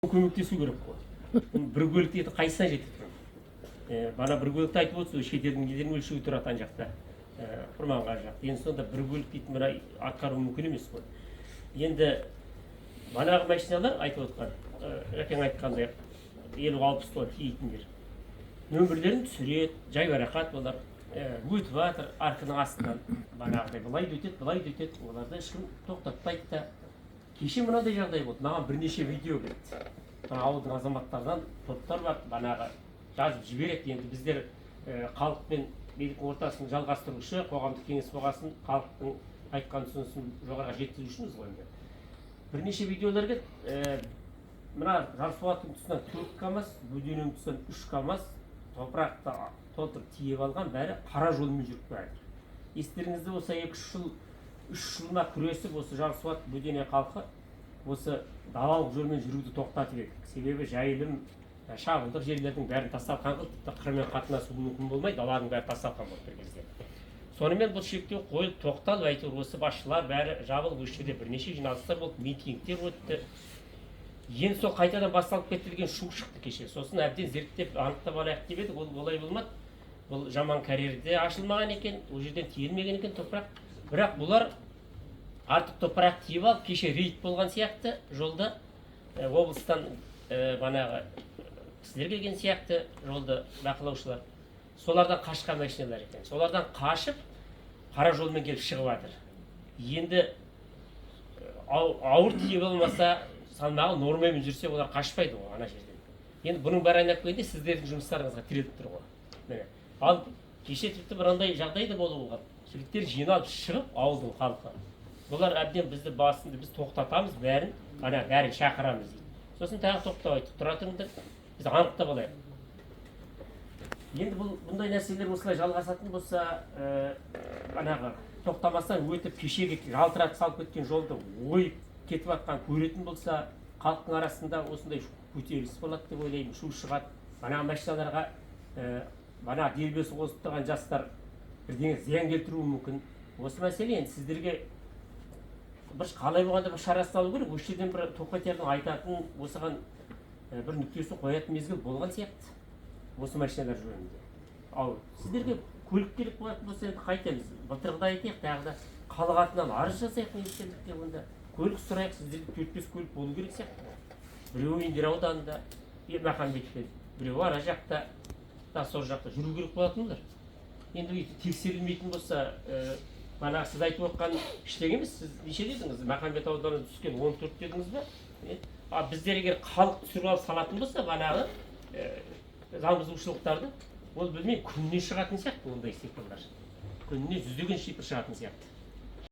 көмектесу керек қой. Бір көлікті қайсына жетеді? Бана бір көлікті айтып отырсыз, шетелдің елдерін өлшеу тұрады ана жақта. Құрманға жақта. Енді сонда бір көлік дейді мына атқару мүмкін емес қой. Енді банағы машиналар айтып отқан, әкең айтқандай 50-60 тонна тиейтіндер. Нөмірлерін түсіреді, жайбарақат олар өтіп жатыр арқының астынан. Банағыдай былай өтеді, былай өтеді. Оларды ешкім тоқтатпайды да. Кеше мынандай жағдай болды. Маған бірнеше видео келді. Ауылдың азаматтардан топтар бар, банағы жазып жібереді. Енді біздер халық пен билік ортасын жалғастырушы, қоғамдық кеңес болғасын, халықтың айтқан ұсынысын жоғарыға жеткізушіміз ғой енді. Бірнеше видеолар келді. Мына Жарсуаттың тұсынан 4 КАМАЗ, Бөденің тұсынан 3 КАМАЗ топырақты толтырып тиеп алған, бәрі қара жолмен жүріп жатыр. Естеріңізде болса 2-3 жыл 3 жылына күресіп осы Жарсуат Бөдене халқы осы далалық жолмен жүруді тоқтатып еді. Себебі жайылым, шабындық жерлердің бәрін тасталған қылып, тіпті қырмен қатынасу мүмкін болмай, даланың бәрі тасталған болды бір кезде. Сонымен бұл шектеу қойылып тоқталып, әйтеуір осы басшылар бәрі жабылып, осы жерде бірнеше жиналыстар болды, митингтер өтті. Енді сол қайтадан басталып кетілген шу шықты кеше. Сосын әбден зерттеп анықтап алайық деп едік, ол олай болмады. Бұл жаман карьерде ашылмаған екен, ол жерден тиелмеген екен топырақ. Бірақ бұлар артық топырақ тиіп алып, кеше рейд болған сияқты жолда облыстан банағы кісілер келген сияқты жолды бақылаушылар. Солардан қашқан машиналар екен. Солардан қашып, қара жолмен келіп шығып жатыр. Енді ауыр тиіп алмаса, салмағы нормамен жүрсе, олар қашпайды ғой ана жерден. Енді бұның бәрі айналып келгенде сіздердің жұмыстарыңызға тіреліп тұр ғой. Ал кеше тіпті бірандай жағдай да болып болған. Жігіттер жиналып шығып ауылдың халқы. Бұлар әбден бізді басында біз тоқтатамыз бәрін, бәрін шақырамыз дейді. Сосын тағы тоқтап айттық, тұра тұрыңдар, біз анықтап алайық. Енді бұндай нәрселер осылай жалғасатын болса, тоқтамастан өтіп кешеге жалтыратып салып кеткен жолды ойып кетіп жатқан көретін болса, халықтың арасында осындай көтеріліс болады деп ойлаймын, шу шығады. Машиналарға дербесі қосып тұрған жастар бірдеңе зиян келтіруі мүмкін. Осы мәселе енді сіздерге бір қалай болғанда бір шарасын алу керек. Осы жерден бір тоқетердің айтатын осыған бір нүктесін қоятын мезгіл болған сияқты. Осы машиналар жөнінде. Ал сіздерге көлік керек болатын болса енді қайтеміз. Былтырғыда айтайық, тағы да халық атынан арыз жасайық министрлікке онда. Көлік сұрайық, сіздерге 4-5 көлік болу керек сияқты. Біреуі Индер ауданында, Махамбетпен, біреуі ара жақта, сол жақта жүру керек болатын олар. Енді тексерілмейтін болса, сіз айтып отқан ештеңе емес, сіз неше дедіңіз? Махамбет ауданына түскен 14 дедіңіз бе? Біздер егер халық түсіріп алып салатын болса, заң бұзушылықтарды, ол білмеймін, күніне шығатын сияқты ондай сипырлар. Күніне жүздеген шипыр шығатын сияқты.